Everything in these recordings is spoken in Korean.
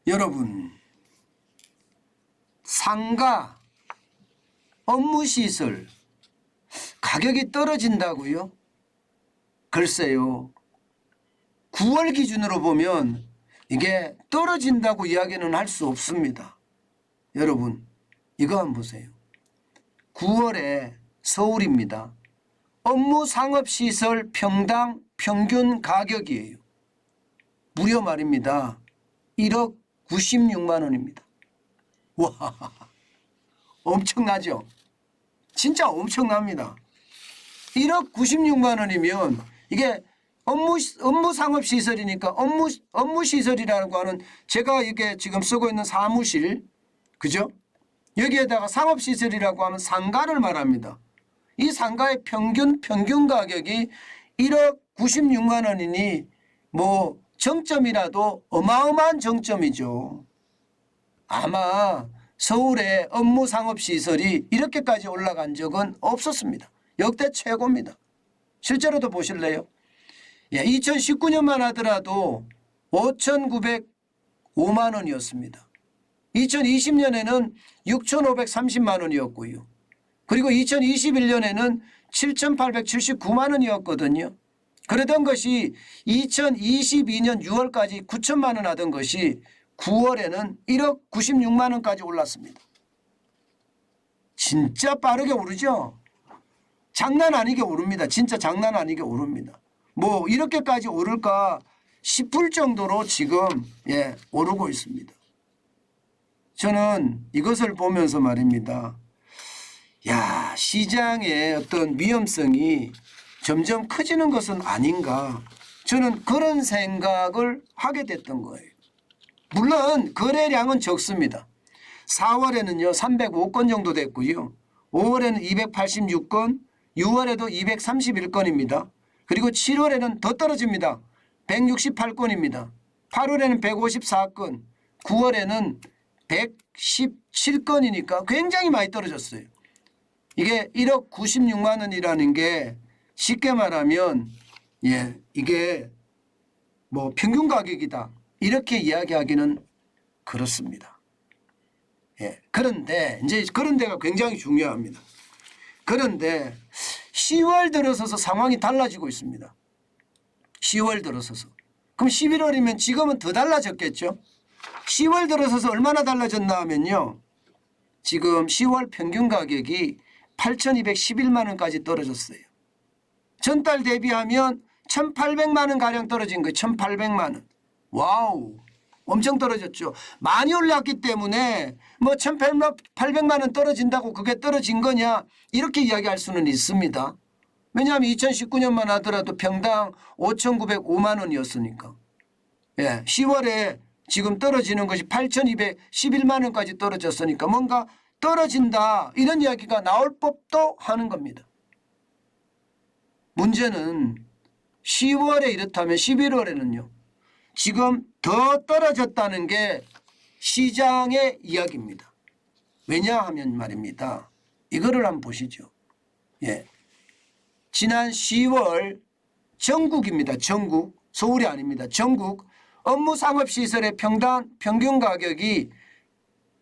여러분, 상가, 업무시설 가격이 떨어진다고요? 글쎄요. 9월 기준으로 보면 이게 떨어진다고 이야기는 할 수 없습니다. 여러분, 이거 한번 보세요. 9월에 서울입니다. 업무 상업시설 평당 평균 가격이에요. 무려 말입니다. 1억 96만 원입니다. 와, 엄청나죠? 진짜 엄청납니다. 1억 96만 원이면 이게 업무 상업시설이니까 업무시설이라고 하는 제가 이게 지금 쓰고 있는 사무실, 그죠? 여기에다가 상업시설이라고 하면 상가를 말합니다. 이 상가의 평균 가격이 1억 96만 원이니 뭐 정점이라도 어마어마한 정점이죠. 아마 서울의 업무 상업시설이 이렇게까지 올라간 적은 없었습니다. 역대 최고입니다. 실제로도 보실래요? 2019년만 하더라도 5,905만 원이었습니다. 2020년에는 6,530만 원이었고요. 그리고 2021년에는 7,879만 원이었거든요. 그러던 것이 2022년 6월까지 9천만 원 하던 것이 9월에는 1억 96만 원까지 올랐습니다. 진짜 빠르게 오르죠? 장난 아니게 오릅니다. 진짜 장난 아니게 오릅니다. 뭐 이렇게까지 오를까 싶을 정도로 지금 오르고 있습니다. 저는 이것을 보면서 말입니다. 야, 시장의 어떤 위험성이 점점 커지는 것은 아닌가. 저는 그런 생각을 하게 됐던 거예요. 물론 거래량은 적습니다. 4월에는요 305건 정도 됐고요. 5월에는 286건, 6월에도 231건입니다. 그리고 7월에는 더 떨어집니다. 168건입니다. 8월에는 154건, 9월에는 117건이니까 굉장히 많이 떨어졌어요. 이게 1억 96만 원이라는 게 쉽게 말하면 이게 뭐 평균 가격이다 이렇게 이야기하기는 그렇습니다. 그런데 이제 그런 데가 굉장히 중요합니다. 그런데 10월 들어서서 상황이 달라지고 있습니다. 10월 들어서서. 그럼 11월이면 지금은 더 달라졌겠죠. 10월 들어서서 얼마나 달라졌나 하면요. 지금 10월 평균 가격이 8,211만 원까지 떨어졌어요. 전달 대비하면 1,800만 원 가량 떨어진 거예요. 1,800만 원. 와우. 엄청 떨어졌죠. 많이 올랐기 때문에 뭐 1,800만 원 떨어진다고 그게 떨어진 거냐 이렇게 이야기할 수는 있습니다. 왜냐하면 2019년만 하더라도 평당 5,905만 원이었으니까. 10월에 지금 떨어지는 것이 8,211만 원까지 떨어졌으니까 뭔가 떨어진다 이런 이야기가 나올 법도 하는 겁니다. 문제는 10월에 이렇다면 11월에는요. 지금 더 떨어졌다는 게 시장의 이야기입니다. 왜냐하면 말입니다. 이거를 한번 보시죠. 지난 10월 전국입니다. 전국. 서울이 아닙니다. 전국 업무 상업시설의 평균 가격이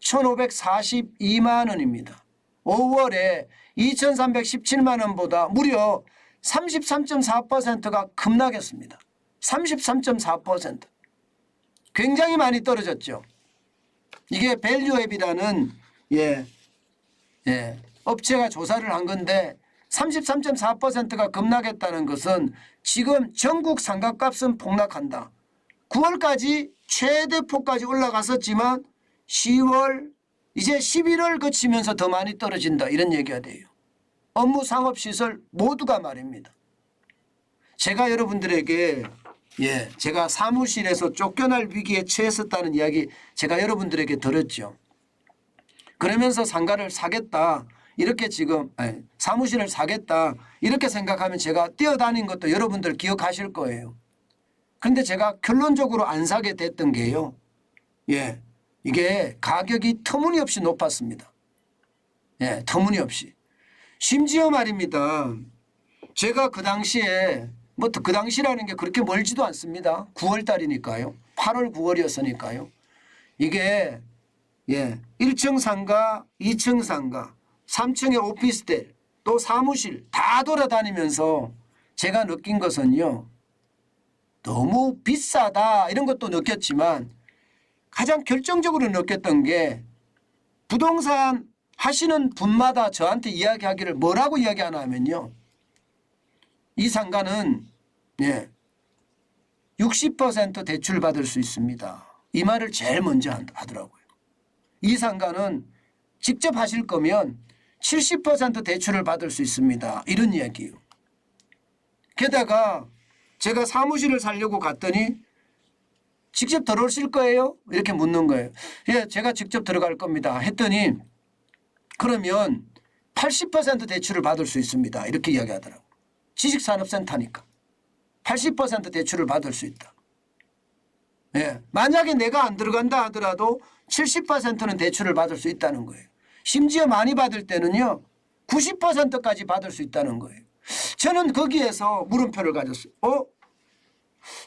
1,542만 원입니다. 5월에 2,317만 원보다 무려 33.4%가 급락했습니다. 33.4%. 굉장히 많이 떨어졌죠. 이게 밸류앱이라는 업체가 조사를 한 건데 33.4%가 급락했다는 것은 지금 전국 상가값은 폭락한다. 9월까지 최대폭까지 올라갔었지만 10월 이제 11월 거치면서 더 많이 떨어진다 이런 얘기가 돼요. 업무 상업시설 모두가 말입니다. 제가 여러분들에게 제가 사무실에서 쫓겨날 위기에 처했었다는 이야기 제가 여러분들에게 들었죠. 그러면서 상가를 사겠다 이렇게 지금 사무실을 사겠다 이렇게 생각하면 제가 뛰어다닌 것도 여러분들 기억하실 거예요. 그런데 제가 결론적으로 안 사게 됐던 게요. 이게 가격이 터무니없이 높았습니다. 터무니없이. 심지어 말입니다. 제가 그 당시에 뭐 그 당시라는 게 그렇게 멀지도 않습니다. 9월 달이니까요. 8월 9월이었으니까요. 이게 1층 상가, 2층 상가, 3층의 오피스텔, 또 사무실 다 돌아다니면서 제가 느낀 것은요. 너무 비싸다 이런 것도 느꼈지만 가장 결정적으로 느꼈던 게 부동산 하시는 분마다 저한테 이야기하기를 뭐라고 이야기하나 하면요. 이 상가는 60% 대출 받을 수 있습니다. 이 말을 제일 먼저 하더라고요. 이 상가는 직접 하실 거면 70% 대출을 받을 수 있습니다. 이런 이야기예요. 게다가 제가 사무실을 살려고 갔더니 직접 들어오실 거예요? 이렇게 묻는 거예요. 예, 제가 직접 들어갈 겁니다. 했더니 그러면 80% 대출을 받을 수 있습니다. 이렇게 이야기하더라고요. 지식산업센터니까 80% 대출을 받을 수 있다. 예, 만약에 내가 안 들어간다 하더라도 70%는 대출을 받을 수 있다는 거예요. 심지어 많이 받을 때는요 90%까지 받을 수 있다는 거예요. 저는 거기에서 물음표를 가졌어요.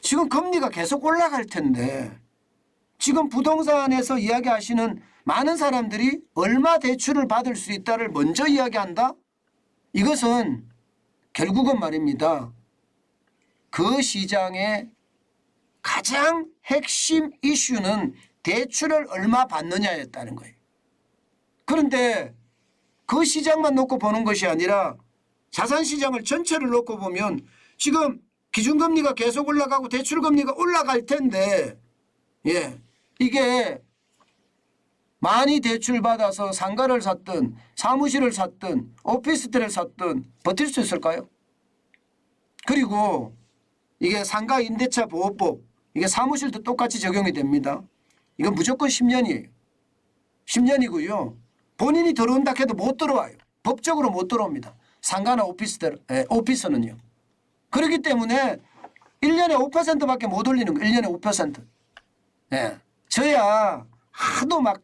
지금 금리가 계속 올라갈 텐데 지금 부동산에서 이야기하시는 많은 사람들이 얼마 대출을 받을 수 있다를 먼저 이야기한다? 이것은 결국은 말입니다. 그 시장의 가장 핵심 이슈는 대출을 얼마 받느냐였다는 거예요. 그런데 그 시장만 놓고 보는 것이 아니라 자산시장을 전체를 놓고 보면 지금 기준금리가 계속 올라가고 대출금리가 올라갈 텐데 이게 많이 대출받아서 상가를 샀든 사무실을 샀든 오피스텔을 샀든 버틸 수 있을까요? 그리고 이게 상가 임대차 보호법 이게 사무실도 똑같이 적용이 됩니다. 이건 무조건 10년이에요. 10년이고요. 본인이 들어온다 해도 못 들어와요. 법적으로 못 들어옵니다. 상가나 오피스는요. 그렇기 때문에 1년에 5%밖에 못 올리는 거예요. 1년에 5%. 저야 하도 막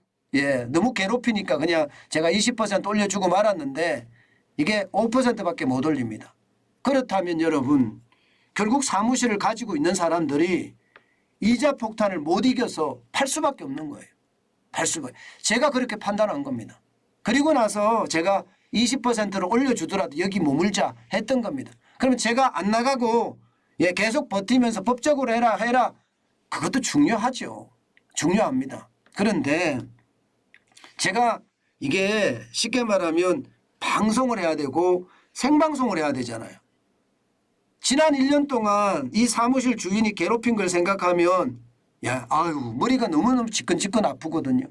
너무 괴롭히니까 그냥 제가 20% 올려주고 말았는데 이게 5%밖에 못 올립니다. 그렇다면 여러분 결국 사무실을 가지고 있는 사람들이 이자 폭탄을 못 이겨서 팔 수밖에 없는 거예요. 팔 수가. 제가 그렇게 판단한 겁니다. 그리고 나서 제가 20%를 올려주더라도 여기 머물자 했던 겁니다. 그러면 제가 안 나가고 계속 버티면서 법적으로 해라. 그것도 중요하죠. 중요합니다. 그런데 제가 이게 쉽게 말하면 방송을 해야 되고 생방송을 해야 되잖아요. 지난 1년 동안 이 사무실 주인이 괴롭힌 걸 생각하면 머리가 너무너무 지끈지끈 아프거든요.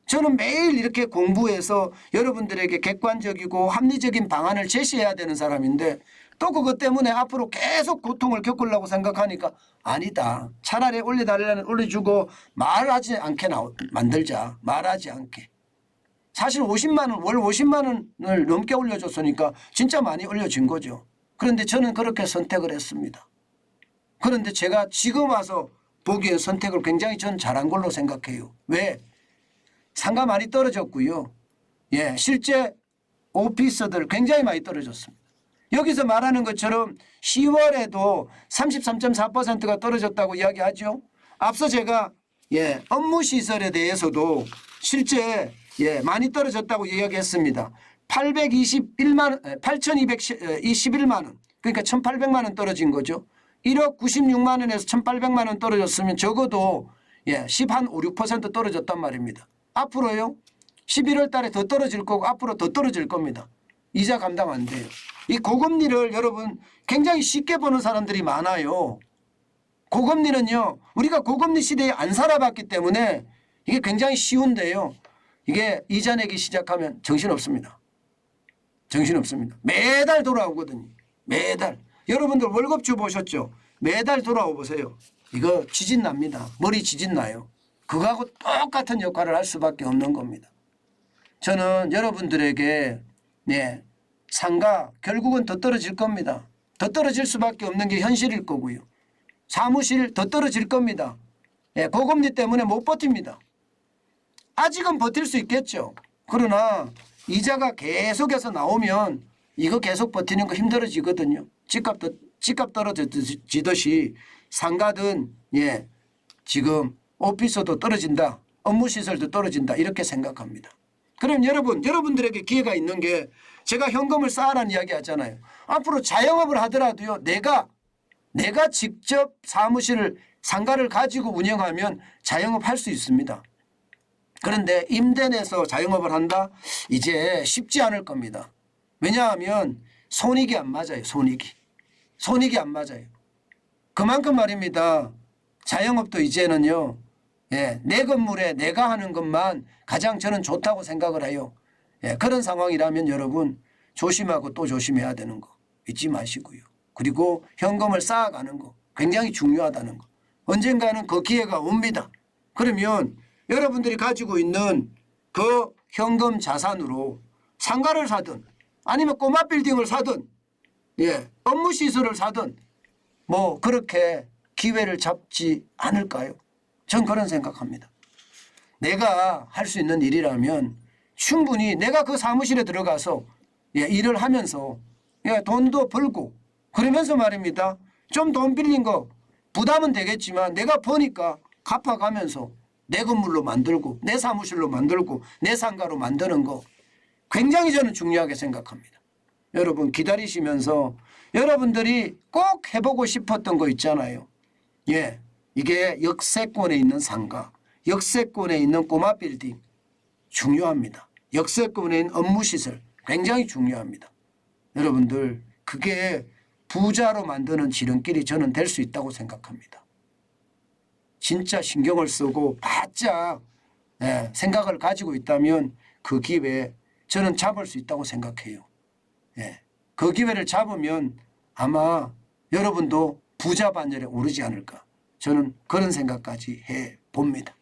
저는 매일 이렇게 공부해서 여러분들에게 객관적이고 합리적인 방안을 제시해야 되는 사람인데 또 그것 때문에 앞으로 계속 고통을 겪으려고 생각하니까 아니다. 차라리 올려달라는 올려주고 말하지 않게 만들자. 말하지 않게. 사실 50만 원, 월 50만 원을 넘게 올려줬으니까 진짜 많이 올려준 거죠. 그런데 저는 그렇게 선택을 했습니다. 그런데 제가 지금 와서 보기에 선택을 굉장히 전 잘한 걸로 생각해요. 왜? 상가 많이 떨어졌고요. 실제 오피스들 굉장히 많이 떨어졌습니다. 여기서 말하는 것처럼 10월에도 33.4%가 떨어졌다고 이야기하죠. 앞서 제가 업무시설에 대해서도 실제 많이 떨어졌다고 이야기했습니다. 8,221만 원 그러니까 1,800만 원 떨어진 거죠. 1억 96만 원에서 1,800만 원 떨어졌으면 적어도 10한 5, 6% 떨어졌단 말입니다. 앞으로요 11월 달에 더 떨어질 거고 앞으로 더 떨어질 겁니다. 이자 감당 안 돼요. 이 고금리를 여러분 굉장히 쉽게 보는 사람들이 많아요. 고금리는요 우리가 고금리 시대에 안 살아봤기 때문에 이게 굉장히 쉬운데요. 이게 이자 내기 시작하면 정신없습니다. 정신없습니다. 매달 돌아오거든요. 매달. 여러분들 월급주 보셨죠? 매달 돌아오 보세요. 이거 지진 납니다. 머리 지진 나요. 그거하고 똑같은 역할을 할 수밖에 없는 겁니다. 저는 여러분들에게 상가 결국은 더 떨어질 겁니다. 더 떨어질 수밖에 없는 게 현실일 거고요. 사무실 더 떨어질 겁니다. 고금리 때문에 못 버팁니다. 아직은 버틸 수 있겠죠. 그러나 이자가 계속해서 나오면 이거 계속 버티는 거 힘들어지거든요. 집값 떨어지듯이 상가든 지금 오피스도 떨어진다. 업무 시설도 떨어진다 이렇게 생각합니다. 그럼 여러분들에게 기회가 있는 게 제가 현금을 쌓아라는 이야기 하잖아요. 앞으로 자영업을 하더라도요. 내가 직접 사무실을 상가를 가지고 운영하면 자영업 할 수 있습니다. 그런데 임대 내서 자영업을 한다? 이제 쉽지 않을 겁니다. 왜냐하면 손익이 안 맞아요. 손익이 안 맞아요. 그만큼 말입니다. 자영업도 이제는요. 내 건물에 내가 하는 것만 가장 저는 좋다고 생각을 해요. 그런 상황이라면 여러분 조심하고 또 조심해야 되는 거 잊지 마시고요. 그리고 현금을 쌓아가는 거 굉장히 중요하다는 거. 언젠가는 그 기회가 옵니다. 그러면 여러분들이 가지고 있는 그 현금 자산으로 상가를 사든 아니면 꼬마 빌딩을 사든 업무 시설을 사든 뭐 그렇게 기회를 잡지 않을까요? 전 그런 생각합니다. 내가 할 수 있는 일이라면 충분히 내가 그 사무실에 들어가서 일을 하면서 돈도 벌고 그러면서 말입니다. 좀 돈 빌린 거 부담은 되겠지만 내가 버니까 갚아가면서 내 건물로 만들고 내 사무실로 만들고 내 상가로 만드는 거 굉장히 저는 중요하게 생각합니다. 여러분 기다리시면서 여러분들이 꼭 해보고 싶었던 거 있잖아요. 이게 역세권에 있는 상가, 역세권에 있는 꼬마 빌딩 중요합니다. 역세권에 있는 업무시설 굉장히 중요합니다. 여러분들 그게 부자로 만드는 지름길이 저는 될 수 있다고 생각합니다. 진짜 신경을 쓰고 바짝 생각을 가지고 있다면 그 기회 저는 잡을 수 있다고 생각해요. 그 기회를 잡으면 아마 여러분도 부자 반열에 오르지 않을까 저는 그런 생각까지 해봅니다.